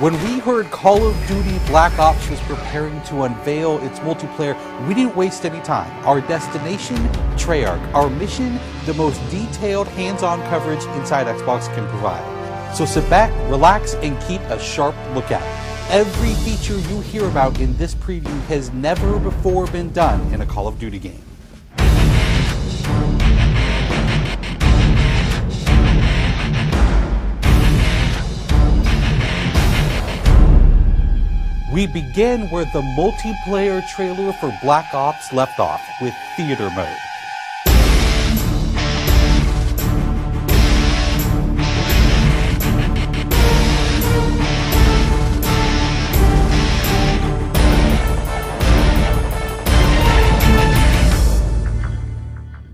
When we heard Call of Duty Black Ops was preparing to unveil its multiplayer, we didn't waste any time. Our destination, Treyarch. Our mission, the most detailed hands-on coverage inside Xbox can provide. So sit back, relax, and keep a sharp lookout. Every feature you hear about in this preview has never before been done in a Call of Duty game. We begin where the multiplayer trailer for Black Ops left off, with theater mode.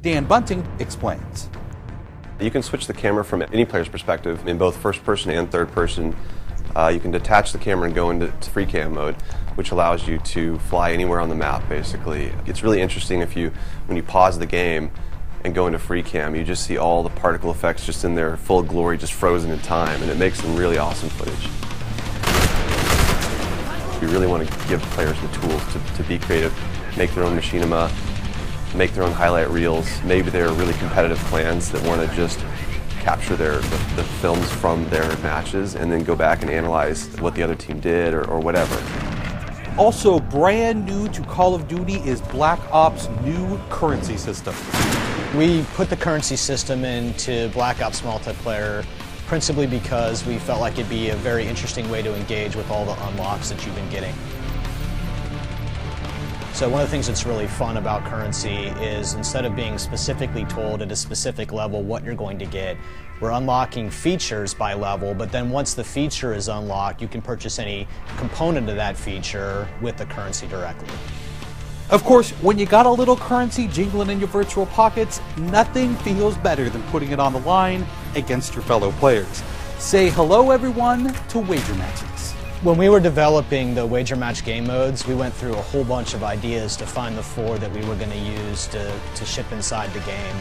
Dan Bunting explains. You can switch the camera from any player's perspective in both first person and third person. You can detach the camera and go into free cam mode, which allows you to fly anywhere on the map, basically. It's really interesting when you pause the game and go into free cam, you just see all the particle effects just in their full glory, just frozen in time, and it makes some really awesome footage. We really want to give players the tools to be creative, make their own machinima, make their own highlight reels. Maybe they're really competitive clans that want to just capture the films from their matches and then go back and analyze what the other team did or whatever. Also brand new to Call of Duty is Black Ops' new currency system. We put the currency system into Black Ops multiplayer principally because we felt like it'd be a very interesting way to engage with all the unlocks that you've been getting. So one of the things that's really fun about currency is instead of being specifically told at a specific level what you're going to get, we're unlocking features by level, but then once the feature is unlocked, you can purchase any component of that feature with the currency directly. Of course, when you got a little currency jingling in your virtual pockets, nothing feels better than putting it on the line against your fellow players. Say hello, everyone, to wager matches. When we were developing the wager match game modes, we went through a whole bunch of ideas to find the 4 that we were going to use to ship inside the game.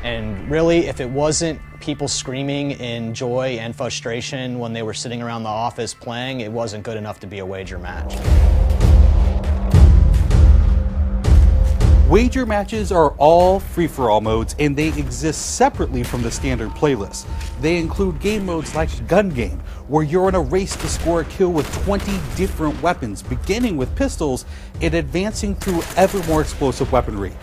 And really, if it wasn't people screaming in joy and frustration when they were sitting around the office playing, it wasn't good enough to be a wager match. Wager matches are all free-for-all modes, and they exist separately from the standard playlist. They include game modes like Gun Game, where you're in a race to score a kill with 20 different weapons, beginning with pistols and advancing through ever more explosive weaponry.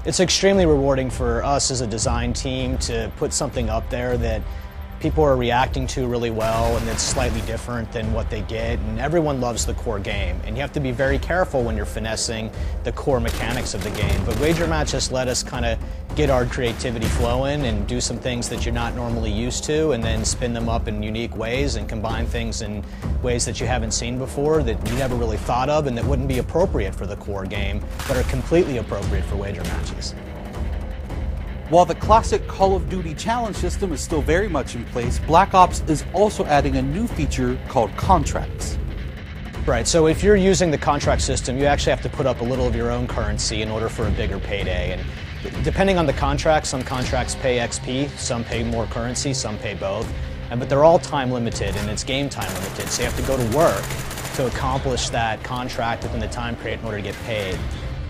It's extremely rewarding for us as a design team to put something up there that people are reacting to really well and it's slightly different than what they get, and everyone loves the core game, and you have to be very careful when you're finessing the core mechanics of the game. But wager matches let us kind of get our creativity flowing and do some things that you're not normally used to, and then spin them up in unique ways and combine things in ways that you haven't seen before that you never really thought of and that wouldn't be appropriate for the core game but are completely appropriate for wager matches. While the classic Call of Duty challenge system is still very much in place, Black Ops is also adding a new feature called contracts. Right, so if you're using the contract system, you actually have to put up a little of your own currency in order for a bigger payday. And depending on the contract, some contracts pay XP, some pay more currency, some pay both. But they're all time limited and it's game time limited, so you have to go to work to accomplish that contract within the time period in order to get paid.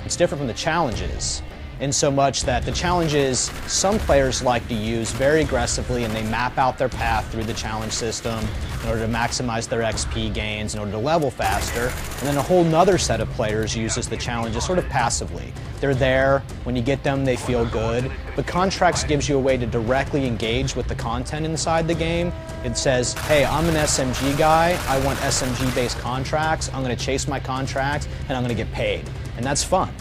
It's different from the challenges, in so much that the challenges some players like to use very aggressively, and they map out their path through the challenge system in order to maximize their XP gains, in order to level faster. And then a whole nother set of players uses the challenges sort of passively. They're there, when you get them they feel good, but contracts gives you a way to directly engage with the content inside the game. It says, hey, I'm an SMG guy, I want SMG based contracts, I'm going to chase my contracts and I'm going to get paid. And that's fun.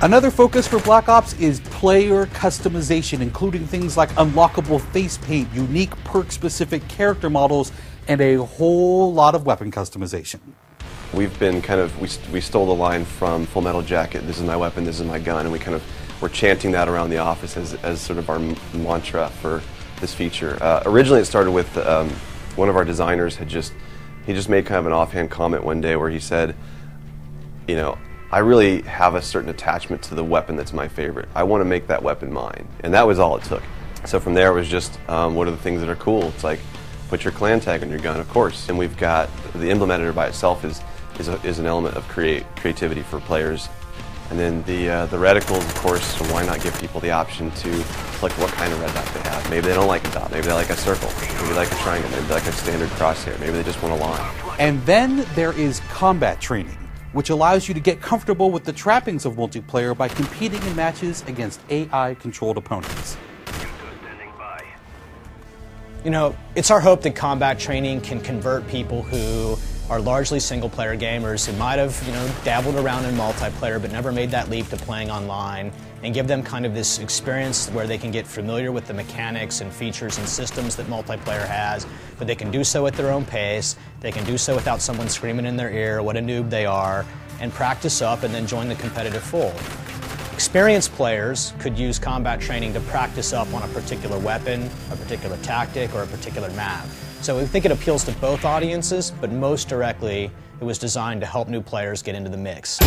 Another focus for Black Ops is player customization, including things like unlockable face paint, unique perk-specific character models, and a whole lot of weapon customization. We've been we stole the line from Full Metal Jacket, this is my weapon, this is my gun, and we're chanting that around the office as sort of our mantra for this feature. Originally it started with one of our designers he just made kind of an offhand comment one day where he said, you know, I really have a certain attachment to the weapon that's my favorite. I want to make that weapon mine, and that was all it took. So from there it was just, what are the things that are cool? It's like, put your clan tag on your gun, of course. And we've got, the emblem editor by itself is an element of creativity for players. And then the reticles, of course, so why not give people the option to select what kind of red dot they have. Maybe they don't like a dot, maybe they like a circle, maybe they like a triangle, maybe they like a standard crosshair, maybe they just want a line. And then there is combat training, which allows you to get comfortable with the trappings of multiplayer by competing in matches against AI-controlled opponents. You know, it's our hope that combat training can convert people who are largely single-player gamers who might have, dabbled around in multiplayer but never made that leap to playing online, and give them kind of this experience where they can get familiar with the mechanics and features and systems that multiplayer has, but they can do so at their own pace, they can do so without someone screaming in their ear what a noob they are, and practice up and then join the competitive fold. Experienced players could use combat training to practice up on a particular weapon, a particular tactic, or a particular map. So we think it appeals to both audiences, but most directly, it was designed to help new players get into the mix.